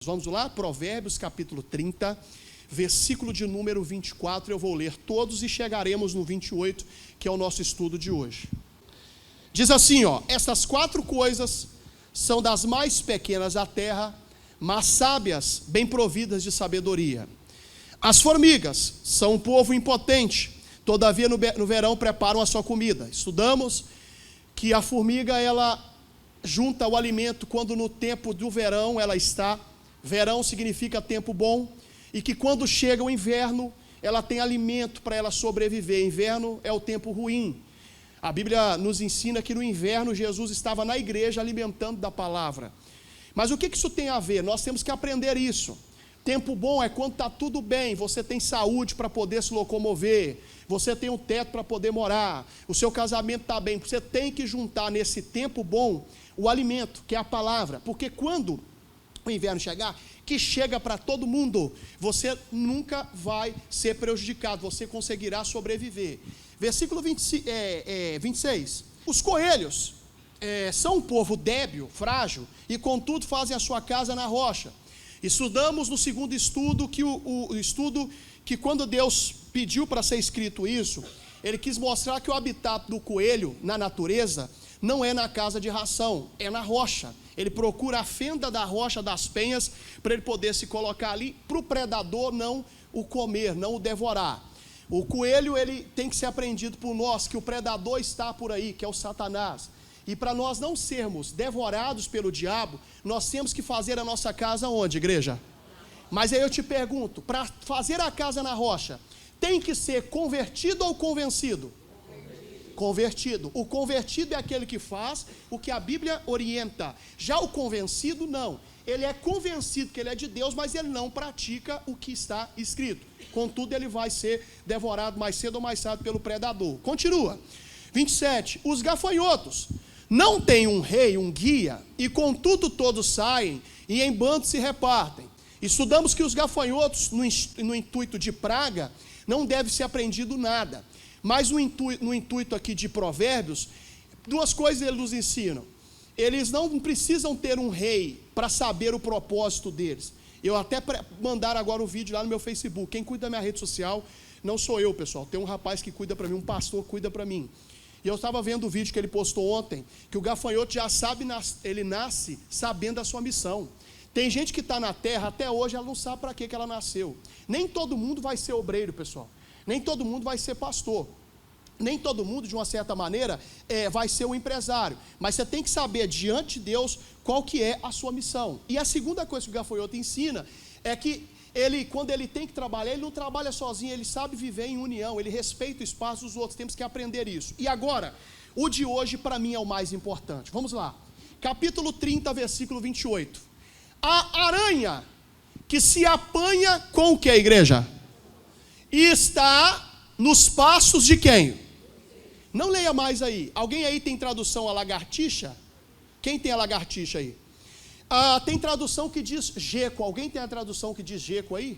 Vamos lá, Provérbios capítulo 30, versículo de número 24, eu vou ler todos e chegaremos no 28, que é o nosso estudo de hoje. Diz assim, estas 4 coisas são das mais pequenas da terra, mas sábias, bem providas de sabedoria. As formigas são um povo impotente, todavia no verão preparam a sua comida. Estudamos que a formiga, ela junta o alimento quando no tempo do verão ela está. Verão significa tempo bom, e que quando chega o inverno, ela tem alimento para ela sobreviver. Inverno é o tempo ruim. A Bíblia nos ensina que no inverno Jesus estava na igreja alimentando da palavra. Mas o que isso tem a ver? Nós temos que aprender isso. Tempo bom é quando está tudo bem, você tem saúde para poder se locomover, você tem um teto para poder morar, o seu casamento está bem. Você tem que juntar nesse tempo bom o alimento, que é a palavra, porque quando o inverno chegar, que chega para todo mundo, você nunca vai ser prejudicado, você conseguirá sobreviver. Versículo 26, os coelhos são um povo débil, frágil, e contudo fazem a sua casa na rocha. Estudamos no segundo estudo o estudo que quando Deus pediu para ser escrito isso, ele quis mostrar que o habitat do coelho na natureza não é na casa de ração, é na rocha. Ele procura a fenda da rocha, das penhas, para ele poder se colocar ali, para o predador não o comer, não o devorar. O coelho, ele tem que ser aprendido por nós, que o predador está por aí, que é o Satanás. E para nós não sermos devorados pelo diabo, nós temos que fazer a nossa casa onde, igreja? Mas aí eu te pergunto, para fazer a casa na rocha, tem que ser convertido ou convencido? Convertido. O convertido é aquele que faz o que a Bíblia orienta. Já o convencido, não. Ele é convencido que ele é de Deus, mas ele não pratica o que está escrito. Contudo, ele vai ser devorado mais cedo ou mais tarde pelo predador. Continua. 27. Os gafanhotos não têm um rei, um guia, e contudo todos saem e em bando se repartem. Estudamos que os gafanhotos, no intuito de praga, não deve ser aprendido nada. Mas no intuito aqui de Provérbios, 2 coisas eles nos ensinam. Eles não precisam ter um rei para saber o propósito deles. Eu até mandar agora um vídeo lá no meu Facebook. Quem cuida da minha rede social não sou eu, pessoal. Tem um rapaz que cuida para mim, um pastor que cuida para mim. E eu estava vendo o vídeo que ele postou ontem, que o gafanhoto já sabe, ele nasce sabendo a sua missão. Tem gente que está na terra, até hoje ela não sabe para que ela nasceu. Nem todo mundo vai ser obreiro, pessoal. Nem todo mundo vai ser pastor. Nem todo mundo, de uma certa maneira, vai ser um empresário. Mas você tem que saber, diante de Deus, qual que é a sua missão. E a segunda coisa que o gafanhoto ensina é que ele, quando ele tem que trabalhar, ele não trabalha sozinho, ele sabe viver em união, ele respeita o espaço dos outros. Temos que aprender isso. E agora, o de hoje, para mim, é o mais importante. Vamos lá. Capítulo 30, versículo 28. A aranha que se apanha com o que, igreja? E está nos passos de quem? Não leia mais aí. Alguém aí tem tradução a lagartixa? Quem tem a lagartixa aí? Tem tradução que diz geco. Alguém tem a tradução que diz geco aí?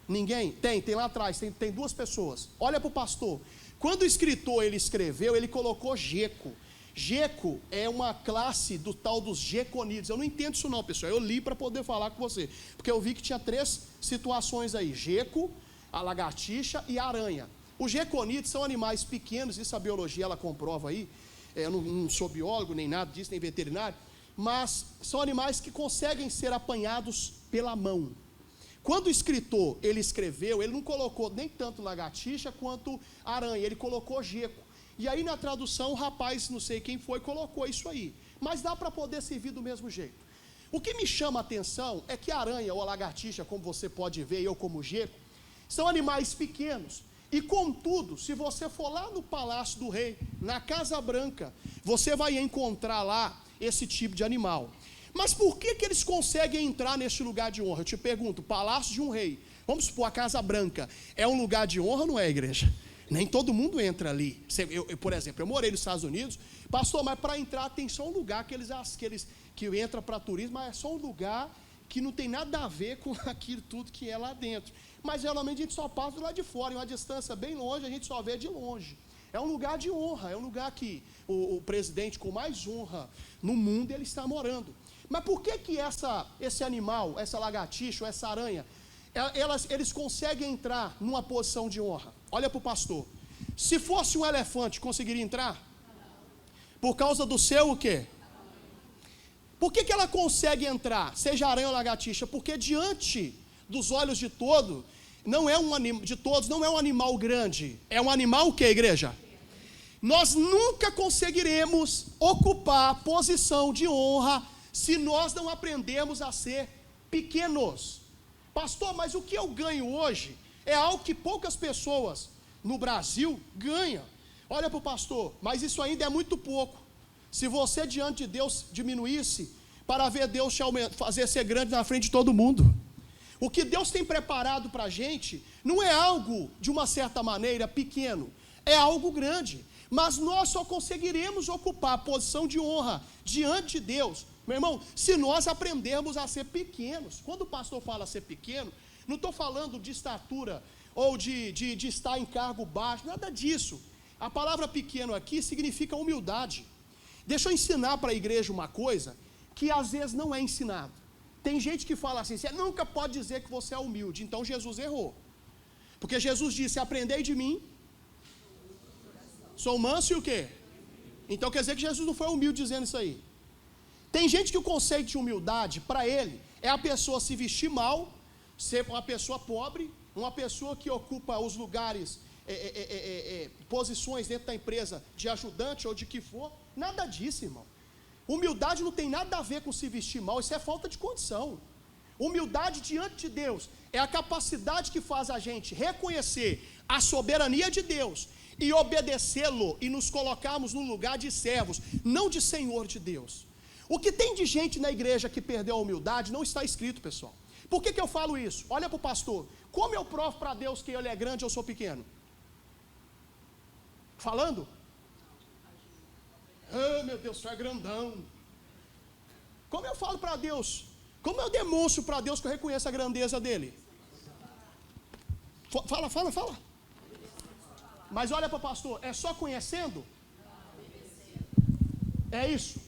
Ninguém? Tem lá atrás, tem 2 pessoas. Olha para o pastor. Quando o escritor ele escreveu, ele colocou geco. Geco é uma classe do tal dos geconídeos. Eu não entendo isso não, pessoal. Eu li para poder falar com você. Porque eu vi que tinha 3 situações aí. Geco, a lagartixa e a aranha. Os geconídeos são animais pequenos, isso a biologia ela comprova aí. Eu não sou biólogo, nem nada disso, nem veterinário. Mas são animais que conseguem ser apanhados pela mão. Quando o escritor ele escreveu, ele não colocou nem tanto lagartixa quanto aranha, ele colocou geco. E aí na tradução o rapaz, não sei quem foi, colocou isso aí. Mas dá para poder servir do mesmo jeito. O que me chama a atenção é que a aranha ou a lagartixa, como você pode ver, eu como geco, são animais pequenos. E contudo, se você for lá no Palácio do Rei, na Casa Branca, você vai encontrar lá esse tipo de animal. Mas por que eles conseguem entrar neste lugar de honra? Eu te pergunto, Palácio de um Rei, vamos supor a Casa Branca, é um lugar de honra ou não é, igreja? Nem todo mundo entra ali. Por exemplo, eu morei nos Estados Unidos, pastor, mas para entrar tem só um lugar que entra para turismo, mas é só um lugar que não tem nada a ver com aquilo tudo que é lá dentro. Mas geralmente a gente só passa do lado de fora, em uma distância bem longe, a gente só vê de longe. É um lugar de honra, é um lugar que o presidente com mais honra no mundo, ele está morando. Mas por que esse animal, essa lagartixa ou essa aranha, eles conseguem entrar numa posição de honra? Olha para o pastor. Se fosse um elefante, conseguiria entrar? Por causa do seu o quê? Por que ela consegue entrar, seja aranha ou lagartixa? Porque diante dos olhos de todos, não é um animal grande. É um animal o quê, igreja? Nós nunca conseguiremos ocupar a posição de honra se nós não aprendermos a ser pequenos. Pastor, mas o que eu ganho hoje é algo que poucas pessoas no Brasil ganham. Olha para o pastor, mas isso ainda é muito pouco. Se você diante de Deus diminuísse, para ver Deus te fazer ser grande na frente de todo mundo. O que Deus tem preparado para a gente não é algo, de uma certa maneira, pequeno, é algo grande. Mas nós só conseguiremos ocupar a posição de honra diante de Deus, meu irmão, se nós aprendermos a ser pequenos. Quando o pastor fala ser pequeno, não estou falando de estatura ou de estar em cargo baixo, nada disso. A palavra pequeno aqui significa humildade. Deixa eu ensinar para a igreja uma coisa que às vezes não é ensinado. Tem gente que fala assim, você nunca pode dizer que você é humilde, então Jesus errou. Porque Jesus disse, aprendei de mim, sou manso e o quê? Então quer dizer que Jesus não foi humilde dizendo isso aí. Tem gente que o conceito de humildade, para ele, é a pessoa se vestir mal, ser uma pessoa pobre, uma pessoa que ocupa os lugares, posições dentro da empresa de ajudante ou de que for. Nada disso, irmão. Humildade não tem nada a ver com se vestir mal, isso é falta de condição. Humildade diante de Deus é a capacidade que faz a gente reconhecer a soberania de Deus e obedecê-lo e nos colocarmos no lugar de servos, não de senhor de Deus. O que tem de gente na igreja que perdeu a humildade não está escrito, pessoal. Por que eu falo isso? Olha para o pastor. Como eu provo para Deus que ele é grande ou eu sou pequeno? Falando? Oh, meu Deus, você é grandão. Como eu falo para Deus? Como eu demonstro para Deus que eu reconheço a grandeza dele? Fala. Mas olha para o pastor, é só conhecendo? É isso.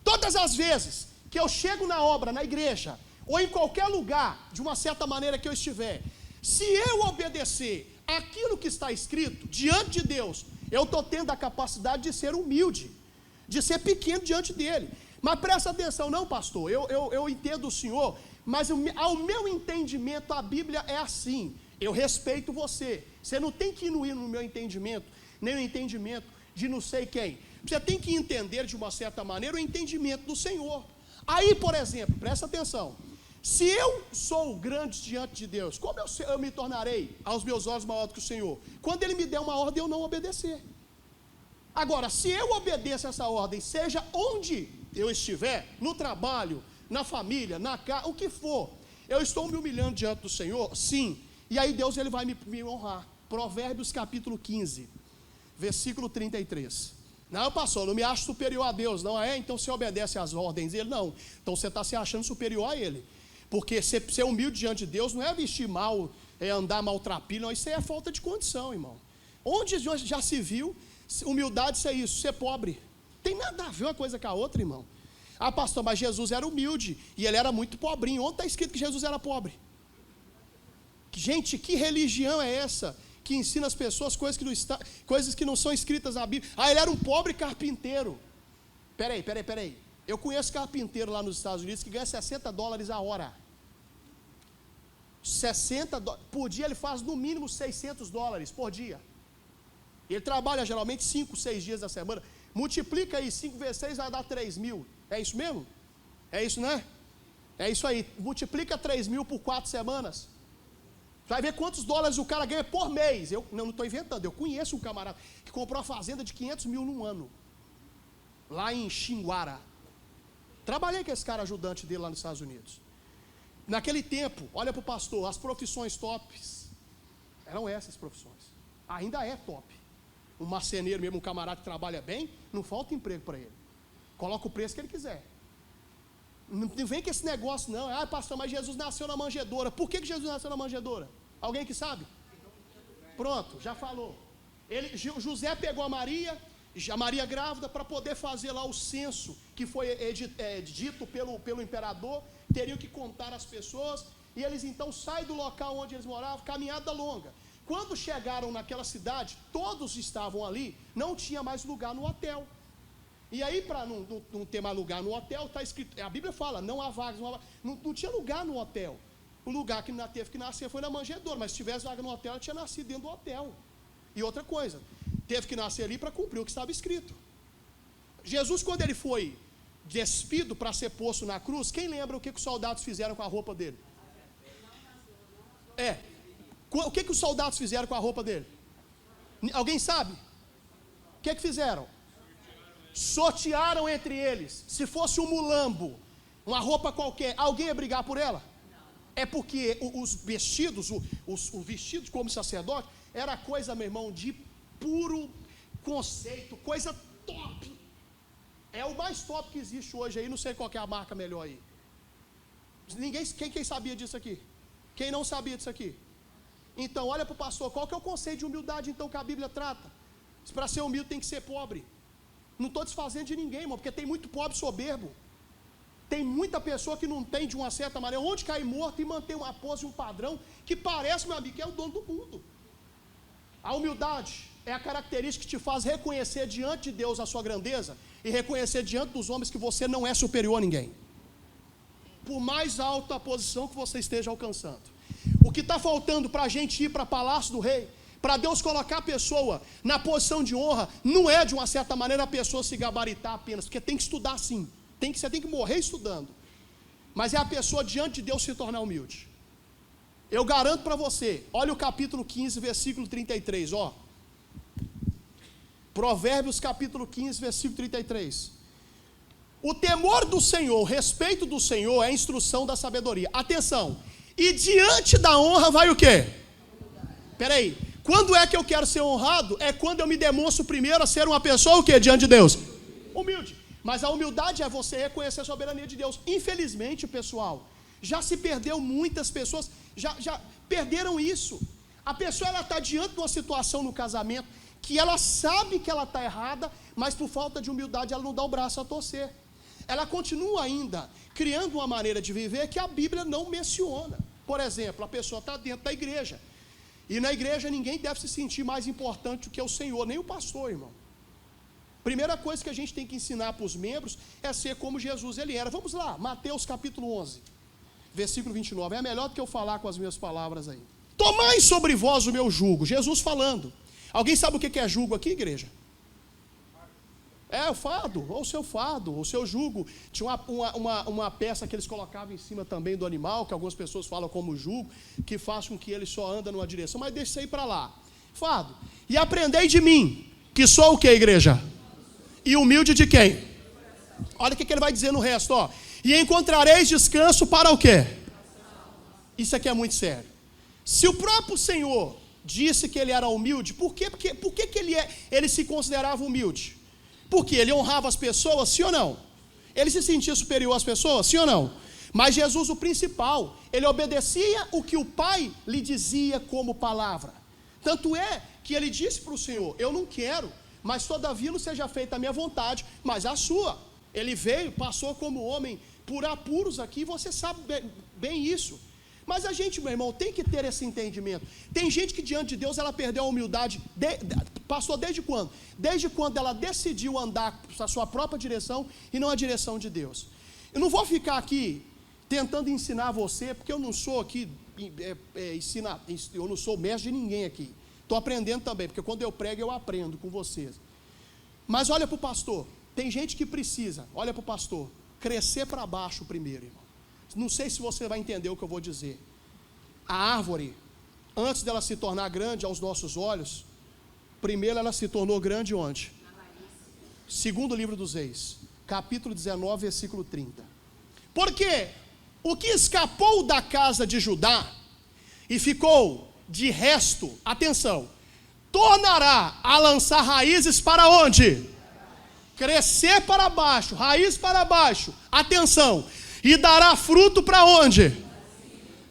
Todas as vezes que eu chego na obra, na igreja, ou em qualquer lugar, de uma certa maneira que eu estiver, se eu obedecer aquilo que está escrito, diante de Deus, eu estou tendo a capacidade de ser humilde, de ser pequeno diante dele. Mas presta atenção, não, pastor, eu entendo o senhor, mas ao meu entendimento a Bíblia é assim. Eu respeito você não tem que ir no meu entendimento, nem no entendimento de não sei quem. Você tem que entender de uma certa maneira o entendimento do Senhor. Aí, por exemplo, presta atenção, se eu sou grande diante de Deus, como eu me tornarei aos meus olhos maior do que o Senhor? Quando Ele me der uma ordem, eu não obedecer. Agora, se eu obedeço essa ordem, seja onde eu estiver, no trabalho, na família, na casa, o que for, eu estou me humilhando diante do Senhor, sim, e aí Deus ele vai me honrar. Provérbios capítulo 15, versículo 33. Não, pastor, eu não me acho superior a Deus, não é? Então você obedece às ordens dele? Não, então você está se achando superior a ele, porque ser humilde diante de Deus não é vestir mal, é andar maltrapilho, não, isso aí é falta de condição, irmão. Onde já se viu humildade ser isso, ser pobre? Tem nada a ver uma coisa com a outra, irmão. Ah, pastor, mas Jesus era humilde e ele era muito pobrinho. Onde está escrito que Jesus era pobre? Gente, que religião é essa que ensina as pessoas coisas que não são escritas na Bíblia? Ah, ele era um pobre carpinteiro. Peraí. Eu conheço carpinteiro lá nos Estados Unidos que ganha $60 a hora. $60 por dia, ele faz no mínimo $600 por dia. Ele trabalha geralmente 5, 6 dias da semana. Multiplica aí, 5 vezes 6 vai dar 3.000. É isso mesmo? É isso, né? É isso aí. Multiplica 3.000 por 4 semanas. Vai ver quantos dólares o cara ganha por mês. Eu não estou inventando. Eu conheço um camarada que comprou uma fazenda de 500 mil num ano. Lá em Xinguara. Trabalhei com esse cara ajudante dele lá nos Estados Unidos. Naquele tempo, olha para o pastor, as profissões tops eram essas profissões. Ainda é top. Um marceneiro mesmo, um camarada que trabalha bem, não falta emprego para ele. Coloca o preço que ele quiser. Não vem com esse negócio não. Ah, pastor, mas Jesus nasceu na manjedoura. Por que Jesus nasceu na manjedoura? Alguém que sabe? Pronto, já falou. José pegou a Maria já Maria grávida, para poder fazer lá o censo que foi dito pelo imperador, teriam que contar as pessoas, e eles então saem do local onde eles moravam, caminhada longa. Quando chegaram naquela cidade, todos estavam ali, não tinha mais lugar no hotel. E aí, para não ter mais lugar no hotel, está escrito, a Bíblia fala, não há vagas, não tinha lugar no hotel. O lugar que teve que nascer foi na manjedoura, mas se tivesse vaga no hotel, ela tinha nascido dentro do hotel. E outra coisa, teve que nascer ali para cumprir o que estava escrito. Jesus, quando ele foi despido para ser posto na cruz, quem lembra o que os soldados fizeram com a roupa dele? O que os soldados fizeram com a roupa dele? Alguém sabe? O que fizeram? Sortearam entre eles. Se fosse um mulambo, uma roupa qualquer, alguém ia brigar por ela? É porque os vestidos, os vestidos como sacerdote, era coisa, meu irmão, de puro conceito, coisa top. É o mais top que existe hoje aí, não sei qual que é a marca melhor aí. Quem sabia disso aqui? Quem não sabia disso aqui? Então, olha para o pastor, qual que é o conceito de humildade então que a Bíblia trata? Para ser humilde tem que ser pobre. Não estou desfazendo de ninguém, irmão, porque tem muito pobre soberbo. Tem muita pessoa que não tem, de uma certa maneira, onde cair morto e manter uma pose, um padrão, que parece, meu amigo, que é o dono do mundo. A humildade é a característica que te faz reconhecer diante de Deus a sua grandeza e reconhecer diante dos homens que você não é superior a ninguém. Por mais alta a posição que você esteja alcançando. O que está faltando para a gente ir para o palácio do rei, para Deus colocar a pessoa na posição de honra, não é de uma certa maneira a pessoa se gabaritar apenas, porque tem que estudar sim. Você tem que morrer estudando. Mas é a pessoa diante de Deus se tornar humilde. Eu garanto para você, olha o capítulo 15, versículo 33, ó. Provérbios capítulo 15, versículo 33. O temor do Senhor, o respeito do Senhor é a instrução da sabedoria. Atenção, e diante da honra vai o quê? Peraí, quando é que eu quero ser honrado? É quando eu me demonstro primeiro a ser uma pessoa o quê? Diante de Deus? Humilde. Mas a humildade é você reconhecer a soberania de Deus. Infelizmente, pessoal, já se perdeu, muitas pessoas já perderam isso. A pessoa está diante de uma situação no casamento que ela sabe que ela está errada, mas por falta de humildade ela não dá o braço a torcer. Ela continua ainda criando uma maneira de viver que a Bíblia não menciona. Por exemplo, a pessoa está dentro da igreja, e na igreja ninguém deve se sentir mais importante do que o Senhor, nem o pastor, irmão. Primeira coisa que a gente tem que ensinar para os membros é ser como Jesus ele era. Vamos lá, Mateus capítulo 11, versículo 29. É melhor do que eu falar com as minhas palavras aí. Tomai sobre vós o meu jugo. Jesus falando. Alguém sabe o que é jugo aqui, igreja? É o fardo, ou o seu fardo, ou o seu jugo. Tinha uma peça que eles colocavam em cima também do animal, que algumas pessoas falam como jugo, que faz com que ele só anda numa direção, mas deixa isso aí para lá. Fardo. E aprendei de mim, que sou o que, igreja? E humilde de quem? Olha o que ele vai dizer no resto, ó. E encontrareis descanso para o quê? Isso aqui é muito sério. Se o próprio Senhor disse que ele era humilde, por que ele se considerava humilde? Porque ele honrava as pessoas, sim ou não? Ele se sentia superior às pessoas, sim ou não? Mas Jesus, o principal, ele obedecia o que o Pai lhe dizia como palavra. Tanto é que ele disse para o Senhor, eu não quero, mas todavia não seja feita a minha vontade, mas a sua. Ele veio, passou como homem por apuros aqui, você sabe bem isso. Mas a gente, meu irmão, tem que ter esse entendimento. Tem gente que diante de Deus, ela perdeu a humildade, passou desde quando? Desde quando ela decidiu andar a sua própria direção e não a direção de Deus. Eu não vou ficar aqui tentando ensinar você, porque eu não sou aqui, eu não sou mestre de ninguém aqui. Estou aprendendo também, porque quando eu prego eu aprendo com vocês. Mas olha para o pastor, tem gente que precisa, olha para o pastor, crescer para baixo primeiro, irmão. Não sei se você vai entender o que eu vou dizer. A árvore, antes dela se tornar grande aos nossos olhos, primeiro ela se tornou grande onde? Segundo livro dos Reis, capítulo 19, versículo 30. Porque o que escapou da casa de Judá e ficou de resto, atenção, tornará a lançar raízes para onde? Crescer para baixo, raiz para baixo, atenção, e dará fruto para onde?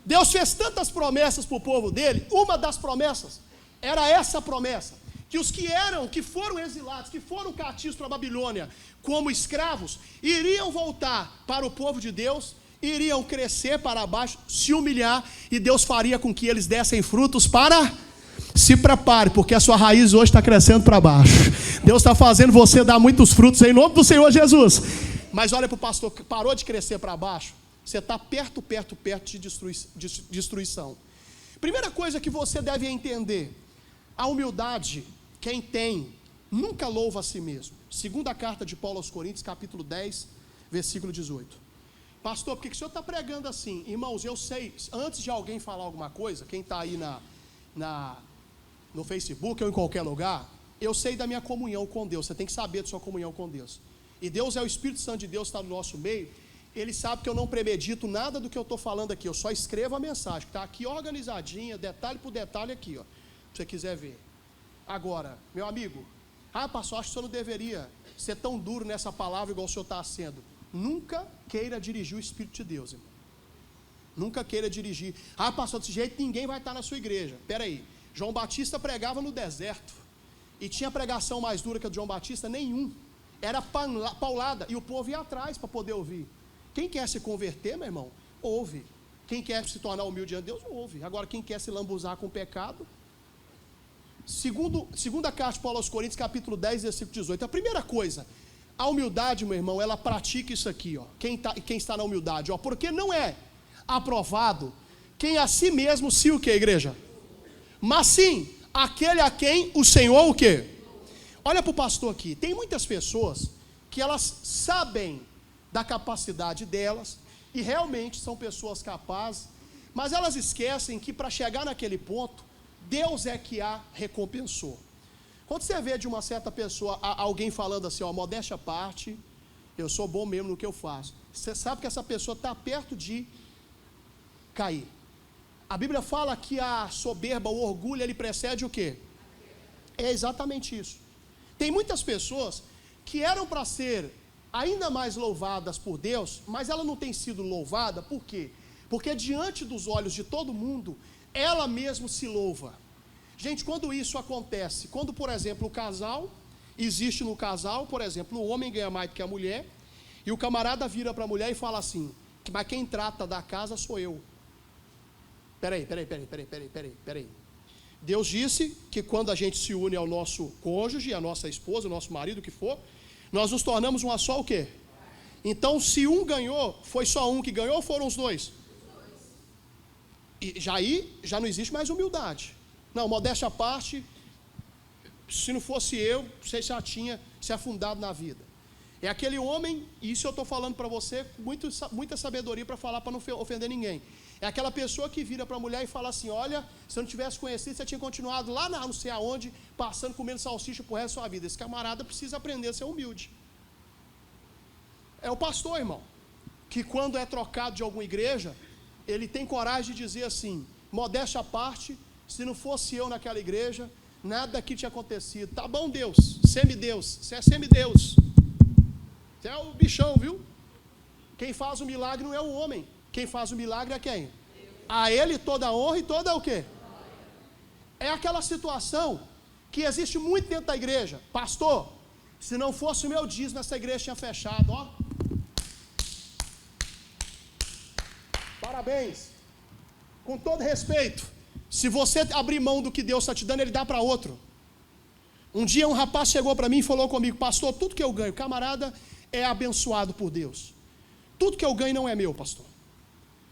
Deus fez tantas promessas para o povo dele, uma das promessas era essa promessa, que os que foram exilados, que foram cativos para a Babilônia como escravos, iriam voltar para o povo de Deus, iriam crescer para baixo, se humilhar, e Deus faria com que eles dessem frutos para... Se prepare, porque a sua raiz hoje está crescendo para baixo. Deus está fazendo você dar muitos frutos em nome do Senhor Jesus. Mas olha para o pastor, que parou de crescer para baixo, você está perto de destruição. Primeira coisa que você deve entender: a humildade, quem tem, nunca louva a si mesmo. Segunda carta de Paulo aos Coríntios, capítulo 10, versículo 18. Pastor, por que o senhor está pregando assim? Irmãos, eu sei, antes de alguém falar alguma coisa, quem está aí no Facebook ou em qualquer lugar, eu sei da minha comunhão com Deus. Você tem que saber da sua comunhão com Deus. E Deus é o Espírito Santo de Deus, está no nosso meio. Ele sabe que eu não premedito nada do que eu estou falando aqui. Eu só escrevo a mensagem, que está aqui organizadinha, detalhe por detalhe aqui, ó, se você quiser ver. Agora, meu amigo, pastor, acho que o senhor não deveria ser tão duro nessa palavra igual o senhor está sendo. Nunca queira dirigir o Espírito de Deus, irmão. Nunca queira dirigir. Pastor, desse jeito ninguém vai estar na sua igreja. Espera aí. João Batista pregava no deserto. E tinha pregação mais dura que a de João Batista? Nenhum. Era paulada. E o povo ia atrás para poder ouvir. Quem quer se converter, meu irmão, ouve. Quem quer se tornar humilde diante de Deus, ouve. Agora, quem quer se lambuzar com o pecado... Segunda carta de Paulo aos Coríntios, capítulo 10, versículo 18. A primeira coisa, a humildade, meu irmão, ela pratica isso aqui, ó. Quem está na humildade, ó. Porque não é aprovado quem a si mesmo se o que, igreja? Mas sim, aquele a quem o Senhor o quê? Olha para o pastor aqui. Tem muitas pessoas que elas sabem da capacidade delas e realmente são pessoas capazes, mas elas esquecem que para chegar naquele ponto, Deus é que a recompensou. Quando você vê de uma certa pessoa, alguém falando assim, ó, modéstia à parte, eu sou bom mesmo no que eu faço, você sabe que essa pessoa está perto de cair. A Bíblia fala que a soberba, o orgulho, ele precede o quê? É exatamente isso. Tem muitas pessoas que eram para ser ainda mais louvadas por Deus, mas ela não tem sido louvada, por quê? Porque diante dos olhos de todo mundo, ela mesma se louva. Gente, quando isso acontece, quando, por exemplo, existe no casal, por exemplo, o homem ganha mais do que a mulher, e o camarada vira para a mulher e fala assim, mas quem trata da casa sou eu. Peraí. Deus disse que quando a gente se une ao nosso cônjuge, à nossa esposa, ao nosso marido, o que for, nós nos tornamos uma só o quê? Então, se um ganhou, foi só um que ganhou ou foram os dois? E já não existe mais humildade. Não, modéstia à parte, se não fosse eu, você já tinha se afundado na vida. É aquele homem, e isso eu estou falando para você com muita sabedoria para falar, para não ofender ninguém. É aquela pessoa que vira para a mulher e fala assim, olha, se eu não tivesse conhecido, você tinha continuado lá não sei aonde, passando, comendo salsicha pro resto da sua vida. Esse camarada precisa aprender a ser humilde. É o pastor, irmão, que quando é trocado de alguma igreja, ele tem coragem de dizer assim, modéstia à parte, se não fosse eu naquela igreja, nada aqui tinha acontecido. Tá bom, Deus, semideus, você é semideus. Você é o bichão, viu? Quem faz o milagre não é o homem. Quem faz o milagre é quem? A ele toda a honra e toda o quê? É aquela situação que existe muito dentro da igreja. Pastor, se não fosse o meu dízimo, essa igreja tinha fechado, ó. Parabéns. Com todo respeito, se você abrir mão do que Deus está te dando, Ele dá para outro. Um dia um rapaz chegou para mim e falou comigo, pastor, tudo que eu ganho, camarada, é abençoado por Deus. Tudo que eu ganho não é meu, pastor.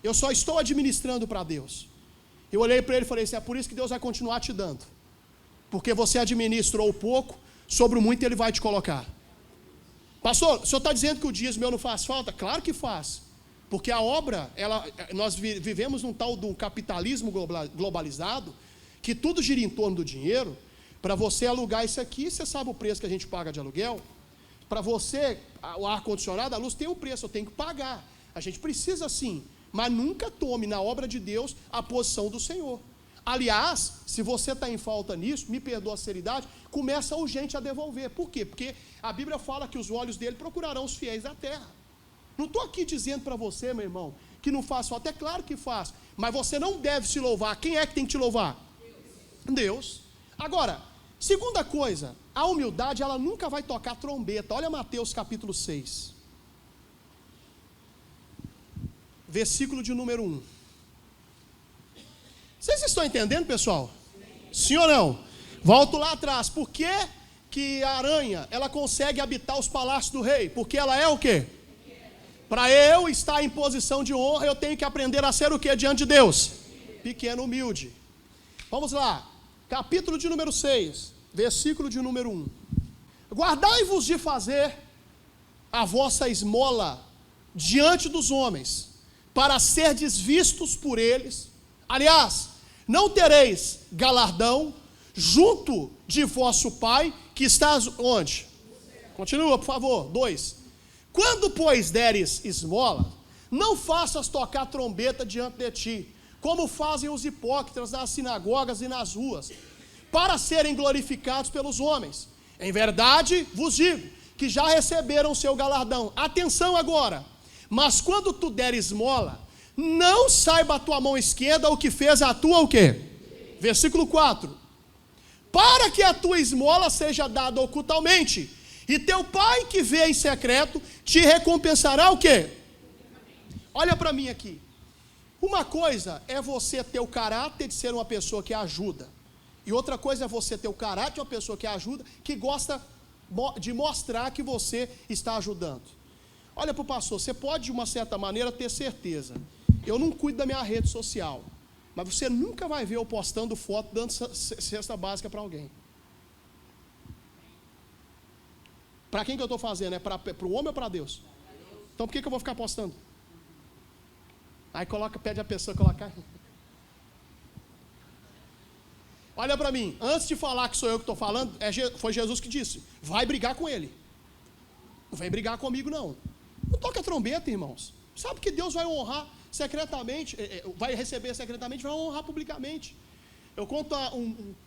Eu só estou administrando para Deus. Eu olhei para ele e falei, é por isso que Deus vai continuar te dando. Porque você administrou pouco, sobre o muito Ele vai te colocar. Pastor, o senhor está dizendo que o dízimo não faz falta? Claro que faz. Porque a obra, nós vivemos num tal de um capitalismo globalizado, que tudo gira em torno do dinheiro. Para você alugar isso aqui, você sabe o preço que a gente paga de aluguel? Para você, o ar-condicionado, a luz tem um preço, eu tenho que pagar. A gente precisa sim, mas nunca tome na obra de Deus a posição do Senhor. Aliás, se você está em falta nisso, me perdoa a seriedade, começa urgente a devolver. Por quê? Porque a Bíblia fala que os olhos dele procurarão os fiéis da terra. Não estou aqui dizendo para você, meu irmão, que não faz falta. É claro que faz, mas você não deve se louvar. Quem é que tem que te louvar? Deus. Agora, Segunda coisa, a humildade ela nunca vai tocar trombeta. Olha Mateus capítulo 6. Versículo de número 1. Vocês estão entendendo, pessoal? Sim ou não? Volto lá atrás. Por que a aranha, ela consegue habitar os palácios do rei? Porque ela é o quê? Para eu estar em posição de honra, eu tenho que aprender a ser o quê diante de Deus? Pequeno, humilde. Vamos lá. Capítulo de número 6, versículo de número 1. Guardai-vos de fazer a vossa esmola diante dos homens, para serdes vistos por eles. Aliás, não tereis galardão junto de vosso Pai, que está onde? Continua, por favor. 2. Quando, pois, deres esmola, não faças tocar trombeta diante de ti, como fazem os hipócritas nas sinagogas e nas ruas, para serem glorificados pelos homens. Em verdade, vos digo, que já receberam o seu galardão. Atenção agora. Mas quando tu der esmola, não saiba a tua mão esquerda o que fez a tua o quê? Versículo 4. Para que a tua esmola seja dada ocultamente, e teu pai que vê em secreto, te recompensará o quê? Olha para mim aqui. Uma coisa é você ter o caráter de ser uma pessoa que ajuda. E outra coisa é você ter o caráter de uma pessoa que ajuda, que gosta de mostrar que você está ajudando. Olha para o pastor, você pode de uma certa maneira ter certeza. Eu não cuido da minha rede social, mas você nunca vai ver eu postando foto dando cesta básica para alguém. Para quem que eu estou fazendo? É para o homem ou para Deus? Então por que eu vou ficar postando? Aí pede a pessoa colocar. Olha para mim, antes de falar que sou eu que estou falando, foi Jesus que disse, vai brigar com ele. Não vem brigar comigo não. Não toca trombeta, irmãos. Sabe que Deus vai honrar secretamente, vai receber secretamente, vai honrar publicamente. Eu conto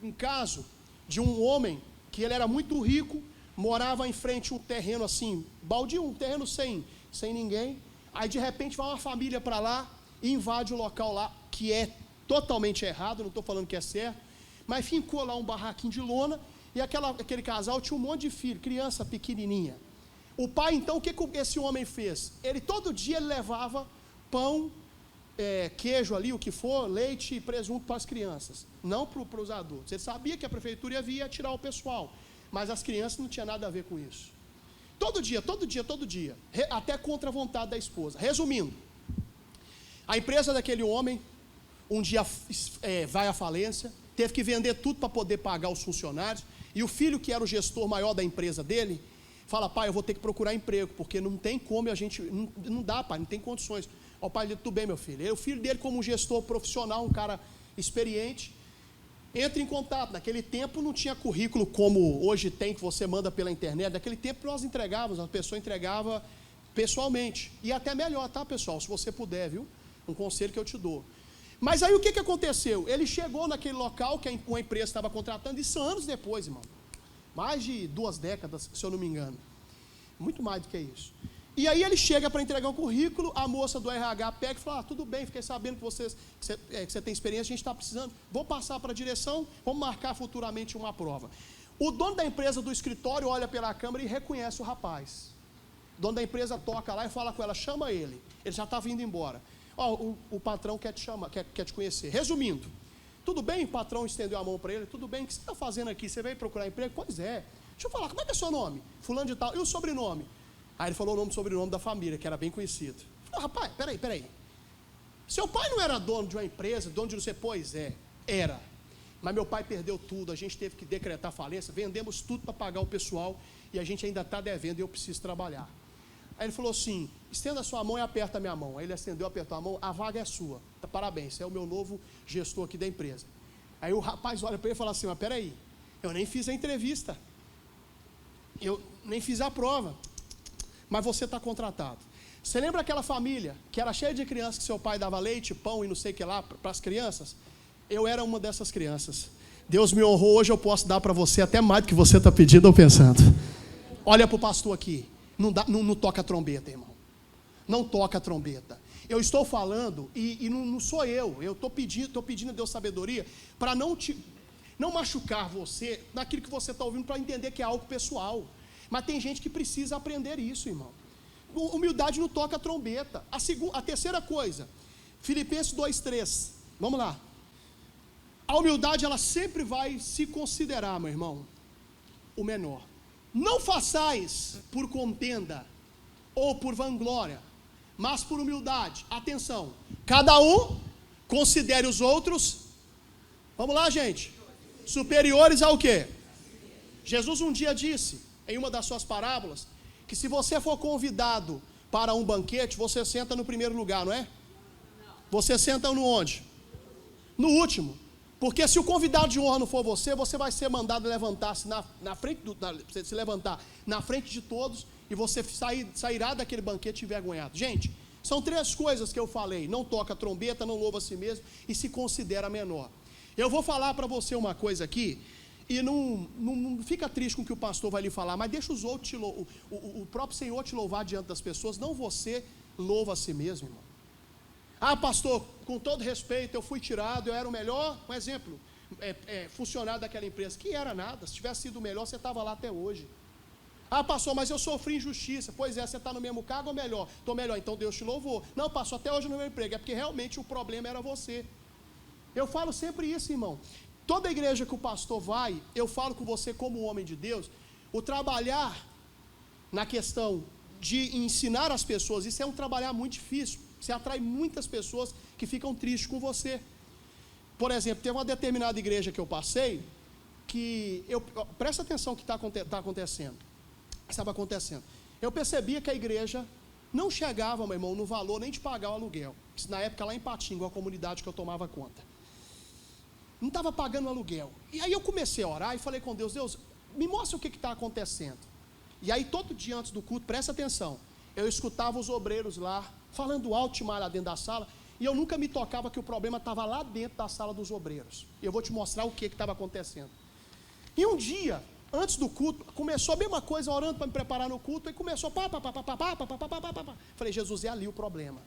um caso de um homem que ele era muito rico, morava em frente a um terreno assim, baldio, um terreno sem ninguém. Aí de repente vai uma família para lá e invade o local lá, que é totalmente errado, não estou falando que é certo, mas ficou lá um barraquinho de lona e aquele casal tinha um monte de filho, criança pequenininha. O pai então, o que esse homem fez? Ele todo dia levava pão, queijo ali, o que for, leite e presunto para as crianças, não para os adultos. Ele sabia que a prefeitura ia vir e ia tirar o pessoal, mas as crianças não tinha nada a ver com isso. Todo dia, até contra a vontade da esposa. Resumindo, a empresa daquele homem, um dia vai à falência, teve que vender tudo para poder pagar os funcionários, e o filho, que era o gestor maior da empresa dele, fala, pai, eu vou ter que procurar emprego, porque não tem como não dá, pai, não tem condições. O pai dele, tudo bem, meu filho. E o filho dele, como um gestor profissional, um cara experiente, entra em contato. Naquele tempo não tinha currículo como hoje tem, que você manda pela internet. Naquele tempo nós entregávamos, a pessoa entregava pessoalmente. E até melhor, tá, pessoal, se você puder, viu? Um conselho que eu te dou. Mas aí o que aconteceu? Ele chegou naquele local que uma empresa estava contratando, isso anos depois, irmão. Mais de 2 décadas, se eu não me engano. Muito mais do que isso. E aí ele chega para entregar o currículo, a moça do RH pega e fala, tudo bem, fiquei sabendo que você tem experiência, a gente está precisando, vou passar para a direção, vamos marcar futuramente uma prova. O dono da empresa do escritório olha pela câmera e reconhece o rapaz. O dono da empresa toca lá e fala com ela, chama ele já está vindo embora. O patrão quer te chamar, quer te conhecer. Resumindo, tudo bem? O patrão estendeu a mão para ele, tudo bem, o que você está fazendo aqui? Você veio procurar emprego? Pois é. Deixa eu falar, como é que é seu nome? Fulano de tal, e o sobrenome? Aí ele falou o nome e sobrenome da família, que era bem conhecido. Falou, rapaz, peraí. Seu pai não era dono de uma empresa, dono de não sei, pois é, era. Mas meu pai perdeu tudo, a gente teve que decretar falência, vendemos tudo para pagar o pessoal e a gente ainda está devendo e eu preciso trabalhar. Aí ele falou assim, estenda a sua mão e aperta a minha mão. Aí ele estendeu, apertou a mão, a vaga é sua. Parabéns, você é o meu novo gestor aqui da empresa. Aí o rapaz olha para ele e fala assim, mas peraí, eu nem fiz a entrevista, eu nem fiz a prova, mas você está contratado. Você lembra aquela família que era cheia de crianças, que seu pai dava leite, pão e não sei o que lá para as crianças? Eu era uma dessas crianças. Deus me honrou, hoje eu posso dar para você até mais do que você está pedindo ou pensando. Olha para o pastor aqui, não toca a trombeta, irmão. Não toca a trombeta. Eu estou falando, e não sou eu estou pedindo a Deus sabedoria, para não te... não machucar você naquilo que você está ouvindo para entender que é algo pessoal. Mas tem gente que precisa aprender isso, irmão. Humildade não toca trombeta. A terceira coisa, Filipenses 2:3. Vamos lá. A humildade, ela sempre vai se considerar, meu irmão, o menor. Não façais por contenda ou por vanglória, mas por humildade. Atenção, cada um considere os outros, vamos lá, gente, superiores ao quê? Jesus um dia disse, em uma das suas parábolas, que se você for convidado para um banquete, você senta no primeiro lugar, não é? Você senta no onde? No último. Porque se o convidado de honra não for você, você vai ser mandado levantar-se na frente se levantar na frente de todos, e você sairá daquele banquete envergonhado. Gente, são 3 coisas que eu falei: não toca trombeta, não louva a si mesmo e se considera menor. Eu vou falar para você uma coisa aqui, e não fica triste com o que o pastor vai lhe falar, mas deixa os outros o próprio Senhor te louvar diante das pessoas, não você louva a si mesmo, irmão. Ah, pastor, com todo respeito, eu fui tirado, eu era o melhor, um exemplo, funcionário daquela empresa. Que era nada, se tivesse sido o melhor, você estava lá até hoje. Ah, pastor, mas eu sofri injustiça. Pois é, você está no mesmo cargo ou melhor? Estou melhor, então Deus te louvou. Não, pastor, até hoje no meu emprego, é porque realmente o problema era você. Eu falo sempre isso, irmão. Toda igreja que o pastor vai, eu falo com você como homem de Deus, o trabalhar na questão de ensinar as pessoas, isso é um trabalhar muito difícil. Você atrai muitas pessoas que ficam tristes com você. Por exemplo, tem uma determinada igreja que eu passei, que presta atenção no que está acontecendo. Estava acontecendo. Eu percebia que a igreja não chegava, meu irmão, no valor nem de pagar o aluguel. Isso na época lá em Patinga, a comunidade que eu tomava conta. Não estava pagando o aluguel. E aí eu comecei a orar e falei com Deus: Deus, me mostra o que está acontecendo. E aí todo dia antes do culto, presta atenção, eu escutava os obreiros lá, falando alto demais lá dentro da sala, e eu nunca me tocava que o problema estava lá dentro da sala dos obreiros. E eu vou te mostrar o que estava acontecendo. E um dia, antes do culto, começou a mesma coisa, orando para me preparar no culto, e começou Falei: Jesus, é ali o problema.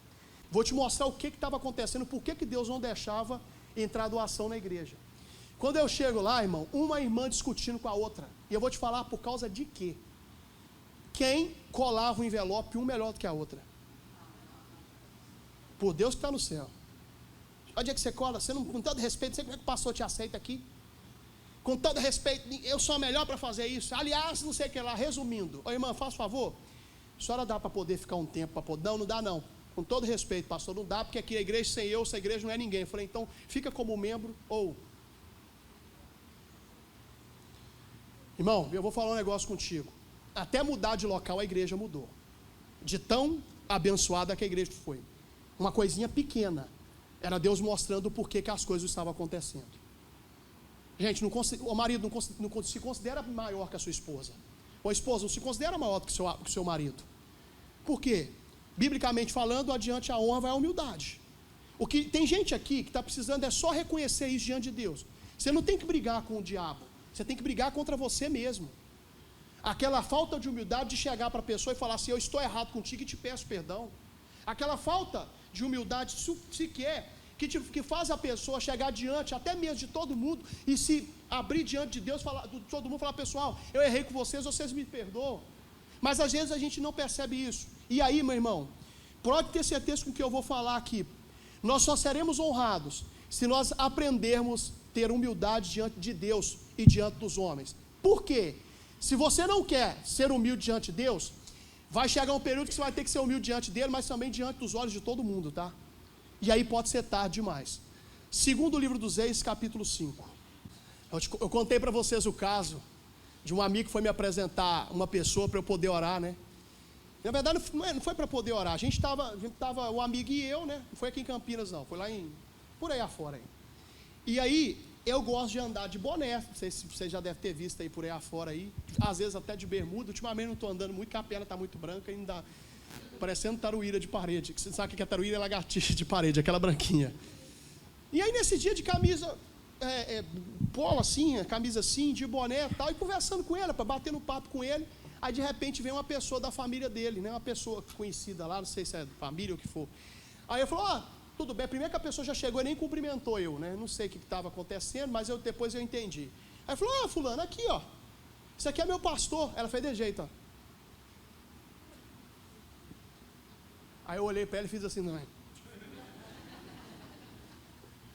Vou te mostrar o que estava acontecendo, por que Deus não deixava entrar doação na igreja. Quando eu chego lá, irmão, uma irmã discutindo com a outra, e eu vou te falar por causa de quê? Quem colava o envelope um melhor do que a outra? Por Deus que está no céu. Onde é que você cola? Você não, com todo respeito, você como é que o pastor te aceita aqui? Com todo respeito, eu sou a melhor para fazer isso. Aliás, não sei o que lá, resumindo. Ô irmã, faz favor. A senhora dá para poder ficar um tempo para poder? Não dá não. Com todo respeito, pastor, não dá, porque aqui a igreja sem eu, essa igreja não é ninguém. Eu falei: então fica como membro ou... Irmão, eu vou falar um negócio contigo. Até mudar de local a igreja mudou. De tão abençoada que a igreja foi. Uma coisinha pequena. Era Deus mostrando o porquê que as coisas estavam acontecendo. Gente, o marido não se considera maior que a sua esposa. Ou a esposa não se considera maior do que o seu marido. Por quê? Biblicamente falando, adiante a honra vai a humildade. O que tem gente aqui que está precisando é só reconhecer isso diante de Deus. Você não tem que brigar com o diabo. Você tem que brigar contra você mesmo. Aquela falta de humildade de chegar para a pessoa e falar assim: eu estou errado contigo e te peço perdão. Aquela falta de humildade sequer que faz a pessoa chegar diante até mesmo de todo mundo e se abrir diante de Deus, todo mundo falar: pessoal, eu errei com vocês me perdoam. Mas às vezes a gente não percebe isso. E aí, meu irmão, pode ter certeza com o que eu vou falar aqui. Nós só seremos honrados se nós aprendermos a ter humildade diante de Deus e diante dos homens. Por quê? Se você não quer ser humilde diante de Deus, vai chegar um período que você vai ter que ser humilde diante dele, mas também diante dos olhos de todo mundo, tá? E aí pode ser tarde demais. Segundo livro dos Reis, capítulo 5. Eu contei para vocês o caso de um amigo que foi me apresentar uma pessoa para eu poder orar, né? Na verdade não foi para poder orar, a gente estava o amigo e eu, né? Não foi aqui em Campinas não, foi lá por aí afora aí. E aí, eu gosto de andar de boné, não sei se vocês já devem ter visto aí por aí afora aí, às vezes até de bermuda. Ultimamente não estou andando muito, porque a perna está muito branca e não dá, parecendo taruíra de parede. Você sabe o que é taruíra? É lagartixa de parede, aquela branquinha. E aí nesse dia de camisa, polo assim, camisa assim, de boné e tal, e conversando com ele, para bater no papo com ele, aí de repente vem uma pessoa da família dele, né? Uma pessoa conhecida lá, não sei se é família ou o que for. Aí eu falo: tudo bem. Primeiro que a pessoa já chegou e nem cumprimentou eu, né? Não sei o que estava acontecendo, mas depois eu entendi. Aí falou, fulano, aqui, ó. Isso aqui é meu pastor. Ela fez de jeito, ó. Aí eu olhei para ela e fiz assim, não é?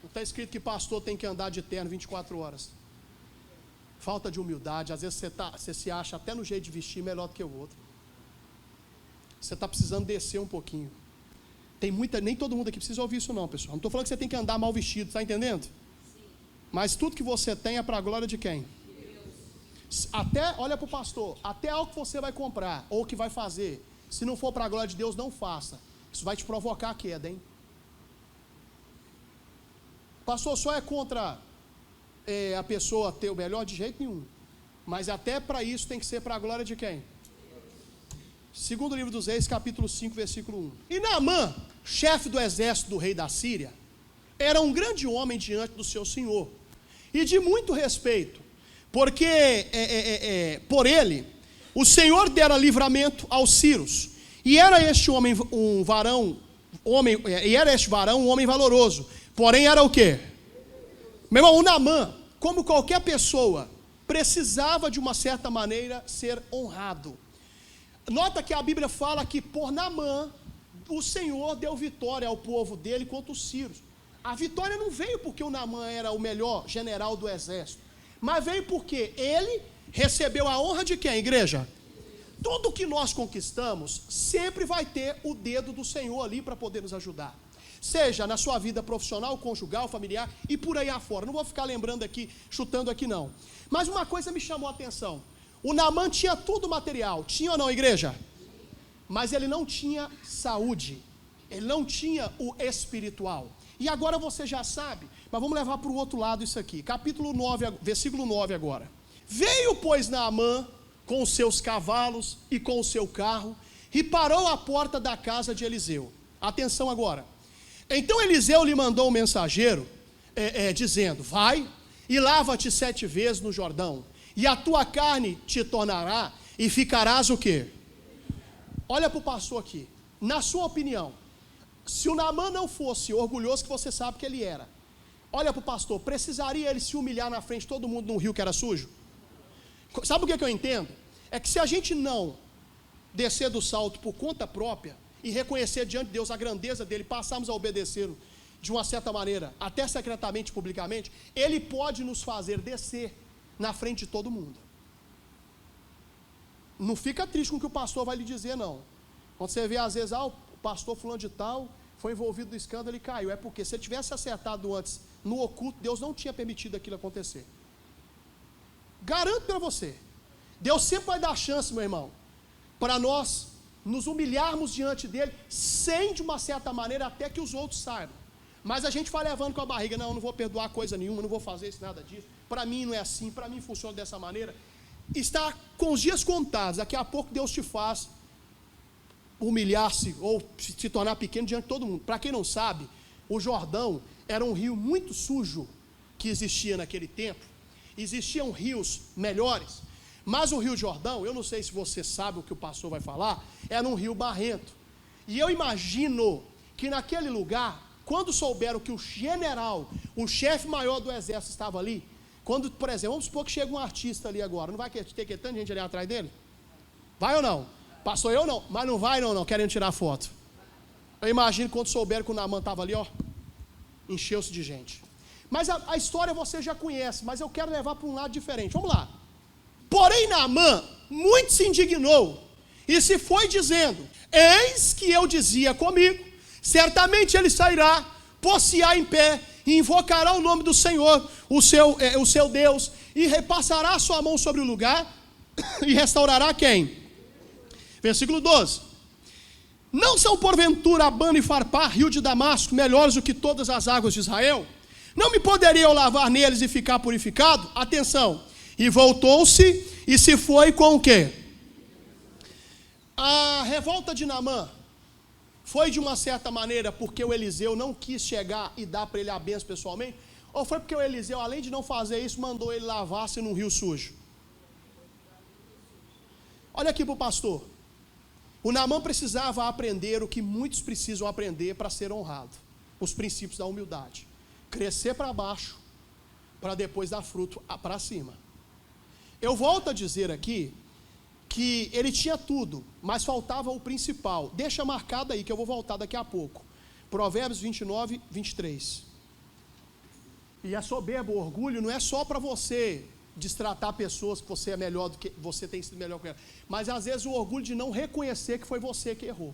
Não está escrito que pastor tem que andar de terno 24 horas. Falta de humildade. Às vezes você se acha até no jeito de vestir melhor do que o outro. Você está precisando descer um pouquinho. Nem todo mundo aqui precisa ouvir isso não, pessoal. Não estou falando que você tem que andar mal vestido, está entendendo? Sim. Mas tudo que você tem é para a glória de quem? Deus. Até, olha para o pastor, até algo que você vai comprar ou que vai fazer, se não for para a glória de Deus, não faça. Isso vai te provocar a queda, hein? Pastor, só é contra a pessoa ter o melhor? De jeito nenhum. Mas até para isso tem que ser para a glória de quem? Segundo livro dos Reis, capítulo 5, versículo 1. E Naamã, chefe do exército do rei da Síria, era um grande homem diante do seu senhor, e de muito respeito, porque por ele o Senhor dera livramento aos sírios, e era este homem um homem valoroso, porém era o quê? Meu irmão, o Naamã, como qualquer pessoa, precisava de uma certa maneira ser honrado. Nota que a Bíblia fala que por Naamã, o Senhor deu vitória ao povo dele contra os sírios. A vitória não veio porque o Naamã era o melhor general do exército, mas veio porque ele recebeu a honra de quem, igreja? Tudo que nós conquistamos, sempre vai ter o dedo do Senhor ali para poder nos ajudar. Seja na sua vida profissional, conjugal, familiar e por aí afora. Não vou ficar lembrando aqui, chutando aqui não. Mas uma coisa me chamou a atenção. O Naamã tinha tudo material, tinha ou não, igreja? Mas ele não tinha saúde, ele não tinha o espiritual. E agora você já sabe, mas vamos levar para o outro lado isso aqui. Capítulo 9, versículo 9 agora. Veio, pois, Naamã com os seus cavalos e com o seu carro e parou à porta da casa de Eliseu. Atenção agora. Então Eliseu lhe mandou um mensageiro, dizendo, vai e lava-te 7 vezes no Jordão, e a tua carne te tornará, e ficarás o quê? Olha para o pastor aqui. Na sua opinião, se o Naamã não fosse orgulhoso, que você sabe que ele era, olha para o pastor, precisaria ele se humilhar na frente de todo mundo num rio que era sujo? Sabe o que eu entendo? É que se a gente não descer do salto por conta própria, e reconhecer diante de Deus a grandeza dele, passarmos a obedecê-lo de uma certa maneira, até secretamente, publicamente, ele pode nos fazer descer na frente de todo mundo. Não fica triste com o que o pastor vai lhe dizer, não. Quando você vê, às vezes, o pastor fulano de tal foi envolvido no escândalo e caiu. É porque se ele tivesse acertado antes no oculto, Deus não tinha permitido aquilo acontecer. Garanto para você, Deus sempre vai dar chance, meu irmão, para nós nos humilharmos diante dele, sem de uma certa maneira, até que os outros saibam. Mas a gente vai levando com a barriga, não vou perdoar coisa nenhuma, não vou fazer isso, nada disso, para mim não é assim, para mim funciona dessa maneira. Está com os dias contados, daqui a pouco Deus te faz humilhar-se ou se tornar pequeno diante de todo mundo. Para quem não sabe, o Jordão era um rio muito sujo que existia naquele tempo. Existiam rios melhores, mas o Rio Jordão, eu não sei se você sabe o que o pastor vai falar, era um rio barrento. E eu imagino que naquele lugar, quando souberam que o general, o chefe maior do exército estava ali, quando, por exemplo, vamos supor que chega um artista ali agora, não vai ter que tanta gente ali atrás dele? Vai ou não? Pastor, eu não, mas não vai não, querendo tirar foto. Eu imagino quando souberam que o Naamã estava ali, encheu-se de gente. Mas a história você já conhece, mas eu quero levar para um lado diferente. Vamos lá. Porém Naamã muito se indignou e se foi dizendo, eis que eu dizia comigo, certamente ele sairá, pôr-se-á em pé, e invocará o nome do Senhor, o seu Deus, e repassará a sua mão sobre o lugar, e restaurará quem? Versículo 12. Não são porventura Abana e Farpar, rio de Damasco, melhores do que todas as águas de Israel? Não me poderia eu lavar neles e ficar purificado? Atenção. E voltou-se e se foi com o quê? A revolta de Naamã foi de uma certa maneira porque o Eliseu não quis chegar e dar para ele a bênção pessoalmente? Ou foi porque o Eliseu, além de não fazer isso, mandou ele lavar-se num rio sujo? Olha aqui para o pastor. O Naamã precisava aprender o que muitos precisam aprender para ser honrado. os princípios da humildade. Crescer para baixo, para depois dar fruto para cima. Eu volto a dizer aqui que ele tinha tudo, mas faltava o principal. Deixa marcado aí que eu vou voltar daqui a pouco. Provérbios 29, 23. E a soberba, o orgulho, não é só para você destratar pessoas que você é melhor do que você tem sido melhor que ela, mas às vezes o orgulho de não reconhecer que foi você que errou,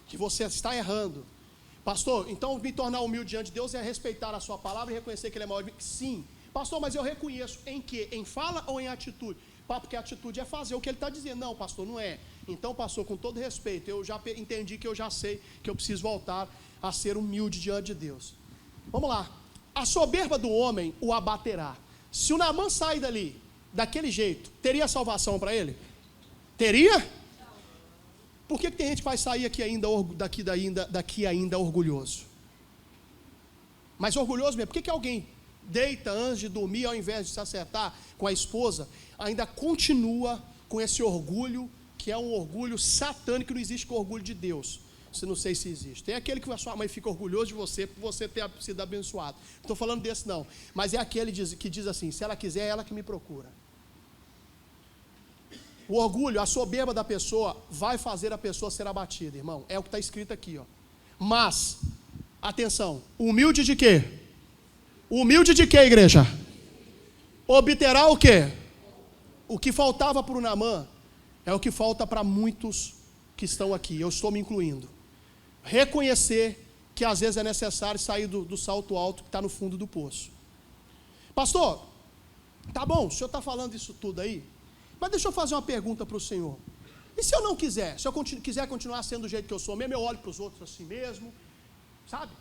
que você está errando. Pastor, então me tornar humilde diante de Deus é respeitar a sua palavra e reconhecer que ele é maior de mim? Sim. Pastor, mas eu reconheço em quê? Em fala ou em atitude? Porque a atitude é fazer o que ele está dizendo. Não, pastor, não é. Então, pastor, com todo respeito, eu já entendi que eu já sei que eu preciso voltar a ser humilde diante de Deus. Vamos lá. A soberba do homem o abaterá. Se o Naamã sair dali, daquele jeito, teria salvação para ele? Teria? Por que tem gente que vai sair daqui ainda orgulhoso? Mas orgulhoso mesmo, por que alguém deita antes de dormir, ao invés de se acertar com a esposa, ainda continua com esse orgulho, que é um orgulho satânico, que não existe com o orgulho de Deus? Você não sei se existe. Tem aquele que a sua mãe fica orgulhoso de você, por você ter sido abençoado. Não estou falando desse não, mas é aquele que diz assim, se ela quiser, é ela que me procura. O orgulho, a soberba da pessoa, vai fazer a pessoa ser abatida, irmão. É o que está escrito aqui, ó. Mas, atenção, humilde de quê? Humilde de quê, igreja? Obterá o quê? O que faltava para o Naamã é o que falta para muitos que estão aqui. Eu estou me incluindo. Reconhecer que às vezes é necessário sair do salto alto que está no fundo do poço. Pastor, tá bom, o senhor está falando isso tudo aí, mas deixa eu fazer uma pergunta para o senhor. E se eu não quiser? Se eu quiser continuar sendo do jeito que eu sou mesmo, eu olho para os outros assim mesmo, sabe?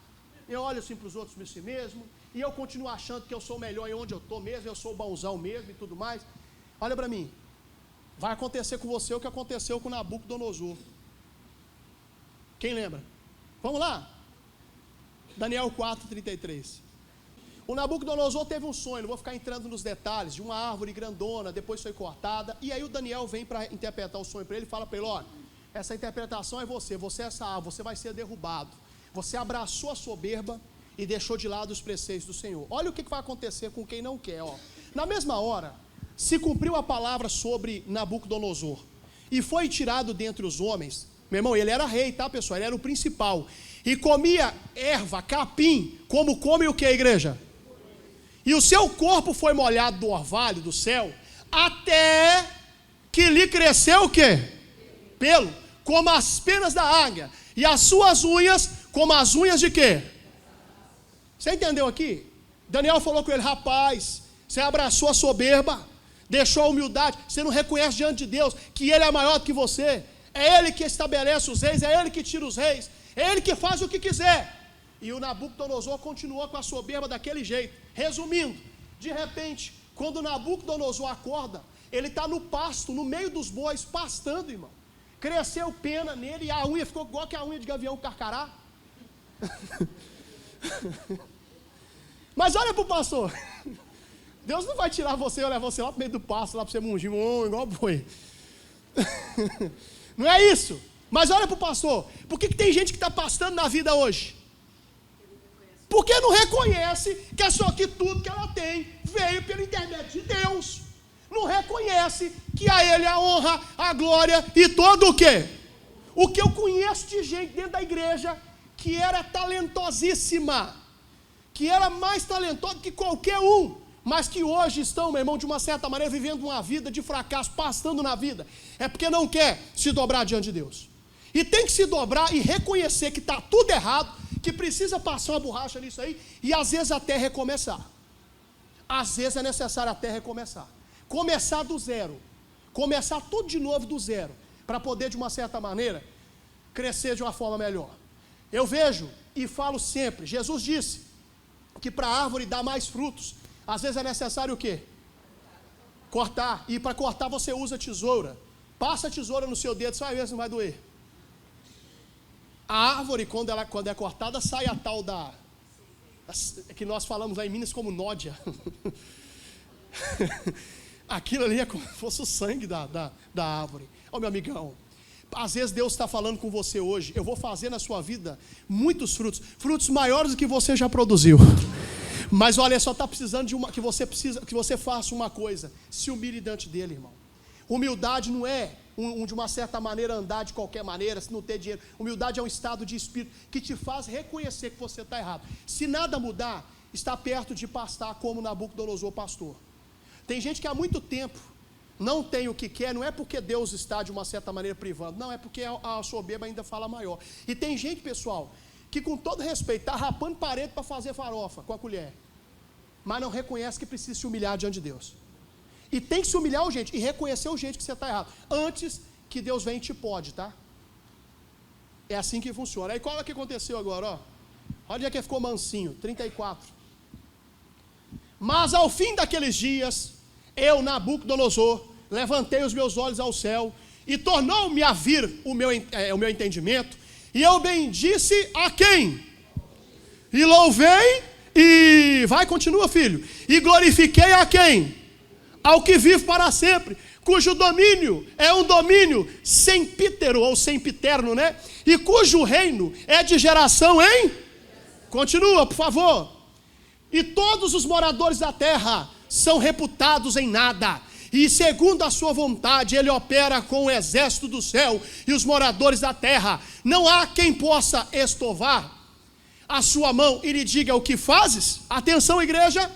Eu olho assim para os outros assim mesmo, e eu continuo achando que eu sou melhor em onde eu estou mesmo, eu sou o bonzão mesmo e tudo mais. Olha para mim, vai acontecer com você o que aconteceu com Nabucodonosor. Quem lembra? Vamos lá. Daniel 4:33. O Nabucodonosor teve um sonho, não vou ficar entrando nos detalhes, de uma árvore grandona, depois foi cortada, e aí o Daniel vem para interpretar o sonho para ele e fala para ele, olha, essa interpretação é você é essa árvore, você vai ser derrubado. Você abraçou a soberba e deixou de lado os preceitos do Senhor. Olha o que vai acontecer com quem não quer, ó. Na mesma hora, se cumpriu a palavra sobre Nabucodonosor, e foi tirado dentre os homens. Meu irmão, ele era rei, tá, pessoal? Ele era o principal. E comia erva, capim, como come o que, igreja? E o seu corpo foi molhado do orvalho do céu, até que lhe cresceu o quê? Pelo, como as penas da águia, e as suas unhas, como as unhas de quê? Você entendeu aqui? Daniel falou com ele, rapaz, você abraçou a soberba, deixou a humildade, você não reconhece diante de Deus que ele é maior do que você, é ele que estabelece os reis, é ele que tira os reis, é ele que faz o que quiser. E o Nabucodonosor continuou com a soberba daquele jeito. Resumindo, de repente, quando o Nabucodonosor acorda, ele está no pasto, no meio dos bois, pastando, irmão. Cresceu pena nele e a unha ficou igual que a unha de gavião carcará. Mas olha para o pastor. Deus não vai tirar você ou levar você lá para o meio do pasto, lá para você mungir, igual boi. Não é isso. Mas olha para o pastor. Por que tem gente que está pastando na vida hoje? Porque não reconhece que tudo que ela tem veio pelo intermédio de Deus. Não reconhece que a Ele a honra, a glória e todo o quê? O que eu conheço de gente dentro da igreja que era talentosíssima, que era mais talentosa que qualquer um, mas que hoje estão, meu irmão, de uma certa maneira, vivendo uma vida de fracasso, pastando na vida. É porque não quer se dobrar diante de Deus. E tem que se dobrar e reconhecer que está tudo errado, que precisa passar uma borracha nisso aí, e às vezes até recomeçar. Às vezes é necessário até recomeçar. Começar do zero. Começar tudo de novo do zero, para poder, de uma certa maneira, crescer de uma forma melhor. Eu vejo e falo sempre, Jesus disse que para a árvore dar mais frutos, às vezes é necessário o quê? Cortar. E para cortar você usa tesoura. Passa a tesoura no seu dedo, você vai ver se não vai doer. A árvore, quando é cortada, sai a tal que nós falamos lá em Minas como nódia. Aquilo ali é como se fosse o sangue da árvore. Ó, meu amigão, Às vezes Deus está falando com você hoje: eu vou fazer na sua vida muitos frutos, frutos maiores do que você já produziu. Mas olha, só está precisando que você faça uma coisa: se humilhe diante dele, irmão. Humildade não é de uma certa maneira andar de qualquer maneira, se não ter dinheiro. Humildade é um estado de espírito que te faz reconhecer que você está errado. Se nada mudar, está perto de pastar como Nabucodonosor pastor. Tem gente que há muito tempo não tem o que quer, não é porque Deus está de uma certa maneira privando, não, é porque a soberba ainda fala maior. E tem gente, pessoal, que com todo respeito está rapando parede para fazer farofa com a colher, mas não reconhece que precisa se humilhar diante de Deus. E tem que se humilhar, gente, e reconhecer o jeito que você está errado, antes que Deus venha e te pode, tá? É assim que funciona. Aí qual é que aconteceu agora, ó? Olha onde é que ficou mansinho, 34. Mas ao fim daqueles dias, eu, Nabucodonosor, levantei os meus olhos ao céu, e tornou-me a vir o meu entendimento, e eu bendisse a quem? E louvei, e vai, continua, filho, e glorifiquei a quem? Ao que vive para sempre, cujo domínio é um domínio sempítero, ou sempiterno, né? E cujo reino é de geração em? Continua, por favor. E todos os moradores da terra são reputados em nada, e segundo a sua vontade ele opera com o exército do céu e os moradores da terra. Não há quem possa estovar a sua mão e lhe diga: o que fazes? Atenção, igreja.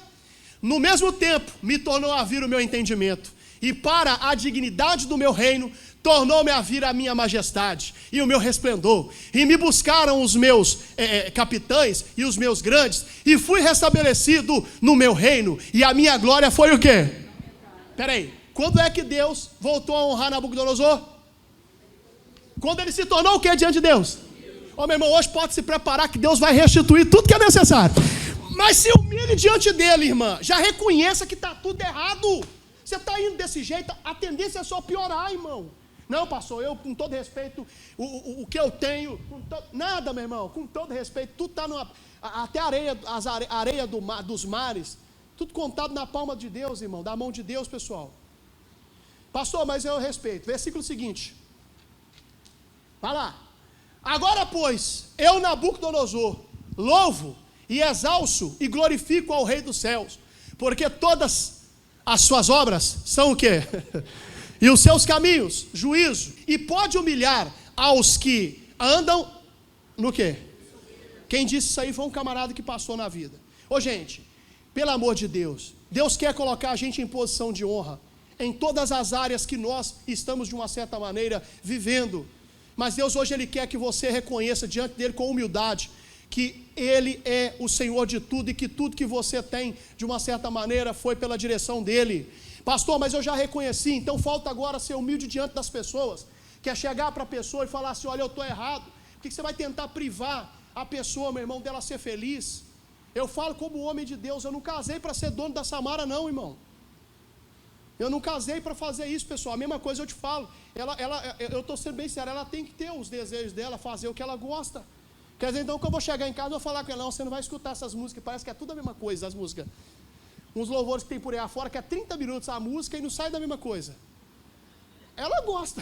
No mesmo tempo me tornou a vir o meu entendimento, e para a dignidade do meu reino tornou-me a vir a minha majestade e o meu resplendor, e me buscaram os meus capitães e os meus grandes, e fui restabelecido no meu reino, e a minha glória foi o quê? Peraí, quando é que Deus voltou a honrar Nabucodonosor? Quando ele se tornou o que diante de Deus? Ô meu irmão, hoje pode se preparar que Deus vai restituir tudo que é necessário. Mas se humilhe diante dele, irmã. Já reconheça que está tudo errado. Você está indo desse jeito, a tendência é só piorar, irmão. Não, pastor, eu com todo respeito, o que eu tenho, nada, meu irmão, com todo respeito, tudo está até a areia dos mares, tudo contado na palma de Deus, irmão, da mão de Deus, pessoal. Pastor, mas eu respeito. Versículo seguinte. Vai lá. Agora, pois, eu, Nabucodonosor, louvo e exalço e glorifico ao Rei dos céus, porque todas as suas obras são o quê? E os seus caminhos, juízo, e pode humilhar aos que andam no quê? Quem disse isso aí foi um camarada que passou na vida. Ô gente, pelo amor de Deus, Deus quer colocar a gente em posição de honra, em todas as áreas que nós estamos de uma certa maneira vivendo, mas Deus hoje Ele quer que você reconheça diante dEle com humildade, que Ele é o Senhor de tudo, e que tudo que você tem, de uma certa maneira, foi pela direção dEle. Pastor, mas eu já reconheci, então falta agora ser humilde diante das pessoas, que é chegar para a pessoa e falar assim: olha, eu estou errado. Por que você vai tentar privar a pessoa, meu irmão, dela ser feliz? Eu falo como homem de Deus, eu não casei para ser dono da Samara não, irmão. Eu não casei para fazer isso, pessoal. A mesma coisa eu te falo, eu estou sendo bem sério, ela tem que ter os desejos dela, fazer o que ela gosta. Quer dizer, então que eu vou chegar em casa e vou falar com ela: não, você não vai escutar essas músicas, parece que é tudo a mesma coisa, as músicas. Uns louvores que tem por aí afora, que é 30 minutos a música e não sai da mesma coisa. Ela gosta.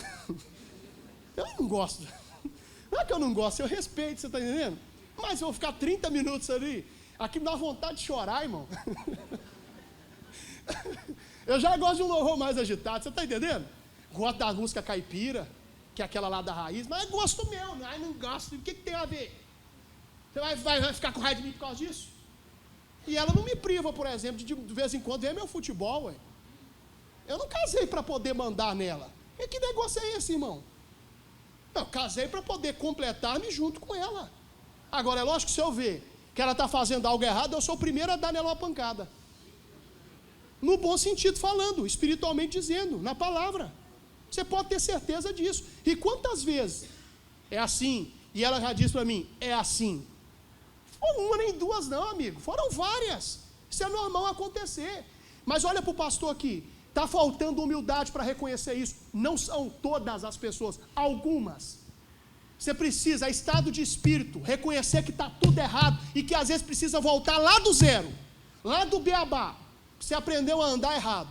Eu não gosto. Não é que eu não gosto, eu respeito, você está entendendo? Mas eu vou ficar 30 minutos ali, aqui me dá vontade de chorar, irmão. Eu já gosto de um louvor mais agitado, você está entendendo? Gosto da música caipira, que é aquela lá da raiz, mas é gosto meu, né? Não gosto, o que tem a ver? Você vai ficar com raiva de mim por causa disso? E ela não me priva, por exemplo, de vez em quando ver meu futebol, ué. Eu não casei para poder mandar nela. E que negócio é esse, irmão? Eu casei para poder completar-me junto com ela. Agora, é lógico que se eu ver que ela está fazendo algo errado, eu sou o primeiro a dar nela uma pancada. No bom sentido falando, espiritualmente dizendo, na palavra. Você pode ter certeza disso. E quantas vezes é assim, e ela já disse para mim: é assim. Foram uma nem duas não, amigo, foram várias. Isso é normal acontecer. Mas olha para o pastor aqui, está faltando humildade para reconhecer isso. Não são todas as pessoas, algumas. Você precisa, é estado de espírito, reconhecer que está tudo errado e que às vezes precisa voltar lá do zero, lá do beabá. Você aprendeu a andar errado,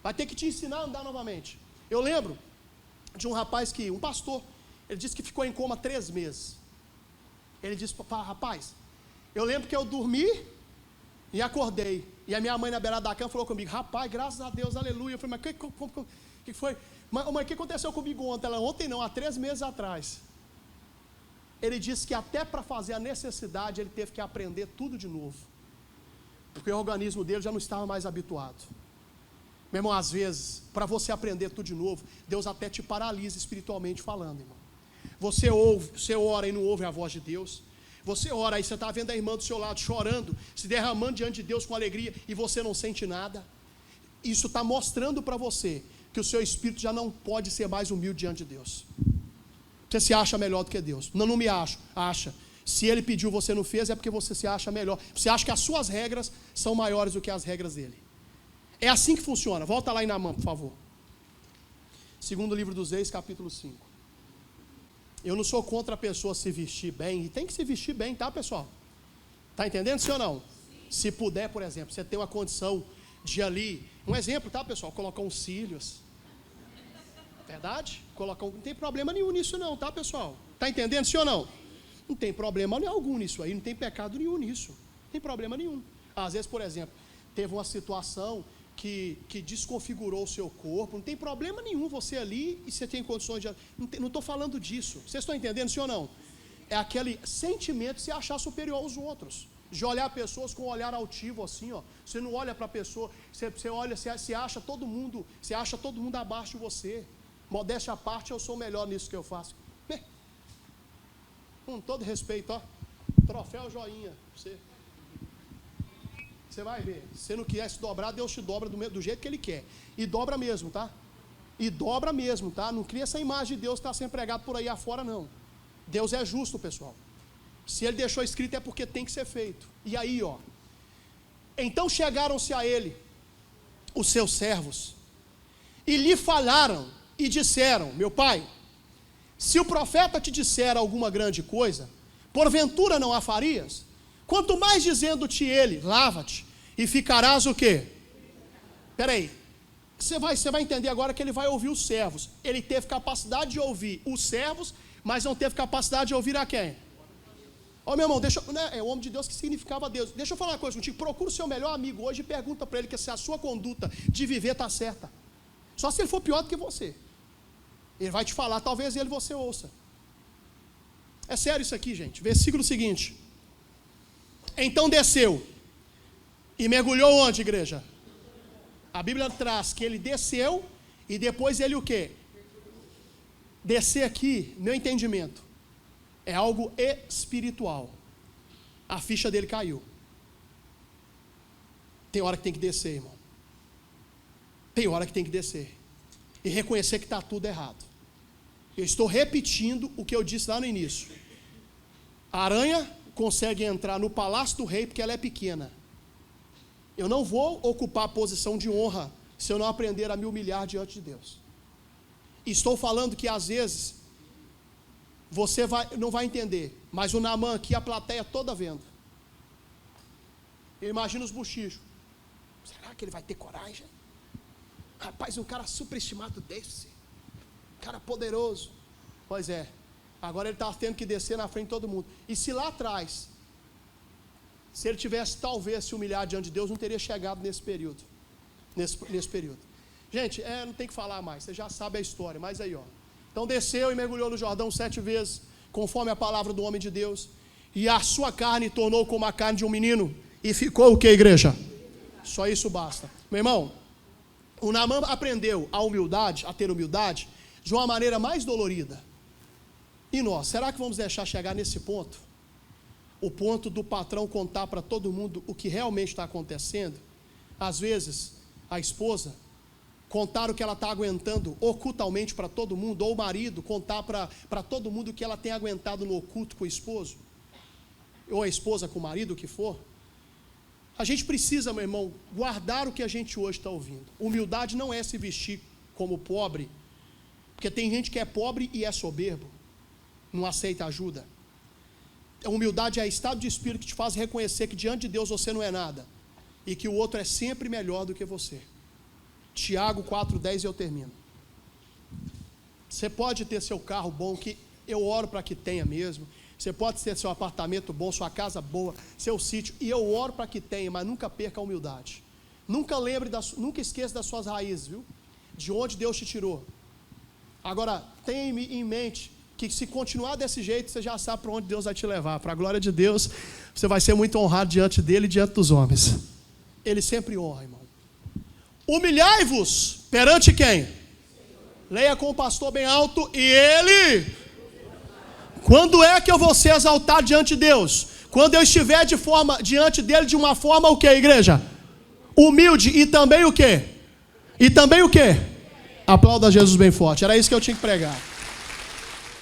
vai ter que te ensinar a andar novamente. Eu lembro de um rapaz um pastor, ele disse que ficou em coma 3 meses. Ele disse, rapaz, eu lembro que eu dormi e acordei, e a minha mãe na beirada da cama falou comigo, rapaz, graças a Deus, aleluia. Eu falei, mas o que foi? Mas o que aconteceu comigo ontem? Ontem não, há 3 meses atrás. Ele disse que até para fazer a necessidade, ele teve que aprender tudo de novo, porque o organismo dele já não estava mais habituado. Meu irmão, às vezes, para você aprender tudo de novo, Deus até te paralisa espiritualmente falando, irmão. Você ora e não ouve a voz de Deus. Você ora e você está vendo a irmã do seu lado chorando, se derramando diante de Deus com alegria, e você não sente nada. Isso está mostrando para você que o seu espírito já não pode ser mais humilde diante de Deus. Você se acha melhor do que Deus. Não me acho. Acha. Se Ele pediu e você não fez, é porque você se acha melhor. Você acha que as suas regras são maiores do que as regras dele. É assim que funciona. Volta lá em Naamã, por favor. Segundo livro dos Reis, capítulo 5. Eu não sou contra a pessoa se vestir bem, e tem que se vestir bem, tá, pessoal? Tá entendendo, sim ou não? Sim. Se puder, por exemplo, você tem uma condição de ali, um exemplo, tá, pessoal? Colocar uns cílios. Verdade? Não tem problema nenhum nisso não, tá, pessoal? Tá entendendo, sim ou não? Não tem problema algum nisso aí, não tem pecado nenhum nisso. Não tem problema nenhum. Às vezes, por exemplo, teve uma situação que desconfigurou o seu corpo, não tem problema nenhum você ali e você tem condições de... Não estou falando disso. Vocês estão entendendo, sim ou não? É aquele sentimento de se achar superior aos outros, de olhar pessoas com um olhar altivo assim, ó. Você não olha para a pessoa, você olha, você acha todo mundo abaixo de você. Modéstia à parte, eu sou melhor nisso que eu faço. Com todo respeito, ó. Troféu joinha. Você vai ver. Se você não quiser se dobrar, Deus te dobra do jeito que Ele quer. E dobra mesmo, tá? E dobra mesmo, tá? Não cria essa imagem de Deus que está sendo pregado por aí afora, não. Deus é justo, pessoal. Se Ele deixou escrito é porque tem que ser feito. E aí, ó. Então chegaram-se a Ele os seus servos e lhe falaram e disseram, meu pai, se o profeta te disser alguma grande coisa, porventura não a farias? Quanto mais dizendo-te ele, lava-te, e ficarás o quê? Peraí, você vai entender agora que ele vai ouvir os servos. Ele teve capacidade de ouvir os servos, mas não teve capacidade de ouvir a quem? Ó, meu irmão, é o homem de Deus que significava Deus. Deixa eu falar uma coisa contigo, procura o seu melhor amigo hoje e pergunta para ele que se a sua conduta de viver está certa. Só se ele for pior do que você. Ele vai te falar, talvez você ouça. É sério isso aqui, gente. Versículo seguinte. Então desceu e mergulhou onde, igreja? A Bíblia traz que ele desceu e depois ele o quê? Descer aqui, meu entendimento, é algo espiritual. A ficha dele caiu. Tem hora que tem que descer, irmão. Tem hora que tem que descer. E reconhecer que está tudo errado. Eu estou repetindo o que eu disse lá no início. A aranha consegue entrar no palácio do rei porque ela é pequena. Eu não vou ocupar a posição de honra se eu não aprender a me humilhar diante de Deus. Estou falando que às vezes você não vai entender, mas o Naamã aqui, a plateia toda vendo. Eu imagino os bochichos. Será que ele vai ter coragem? Rapaz, um cara superestimado desse, cara poderoso. Pois é, agora ele está tendo que descer na frente de todo mundo. E se lá atrás, se ele tivesse talvez se humilhar diante de Deus, não teria chegado nesse período. Nesse período. Gente, não tem que falar mais, você já sabe a história, mas aí, ó. Então desceu e mergulhou no Jordão 7 vezes, conforme a palavra do homem de Deus, e a sua carne tornou como a carne de um menino, e ficou o que, igreja? Só isso basta. Meu irmão, o Naamã aprendeu a ter humildade, de uma maneira mais dolorida. E nós, será que vamos deixar chegar nesse ponto? O ponto do patrão contar para todo mundo o que realmente está acontecendo? Às vezes, a esposa contar o que ela está aguentando ocultamente para todo mundo, ou o marido contar para todo mundo o que ela tem aguentado no oculto com o esposo, ou a esposa com o marido, o que for. A gente precisa, meu irmão, guardar o que a gente hoje está ouvindo. Humildade não é se vestir como pobre, porque tem gente que é pobre e é soberbo, não aceita ajuda. A humildade é estado de espírito que te faz reconhecer que diante de Deus você não é nada, e que o outro é sempre melhor do que você. Tiago 4,10 e eu termino. Você pode ter seu carro bom, que eu oro para que tenha mesmo. Você pode ter seu apartamento bom, sua casa boa, seu sítio, e eu oro para que tenha, mas nunca perca a humildade. Nunca esqueça das suas raízes, viu? De onde Deus te tirou. Agora, tenha em mente que se continuar desse jeito, você já sabe para onde Deus vai te levar. Para a glória de Deus, você vai ser muito honrado diante dele e diante dos homens. Ele sempre honra, irmão. Humilhai-vos perante quem? Leia com o pastor bem alto. E ele... Quando é que eu vou ser exaltado diante de Deus? Quando eu estiver diante dele de uma forma o que, igreja? Humilde. E também o que? Aplauda Jesus bem forte. Era isso que eu tinha que pregar.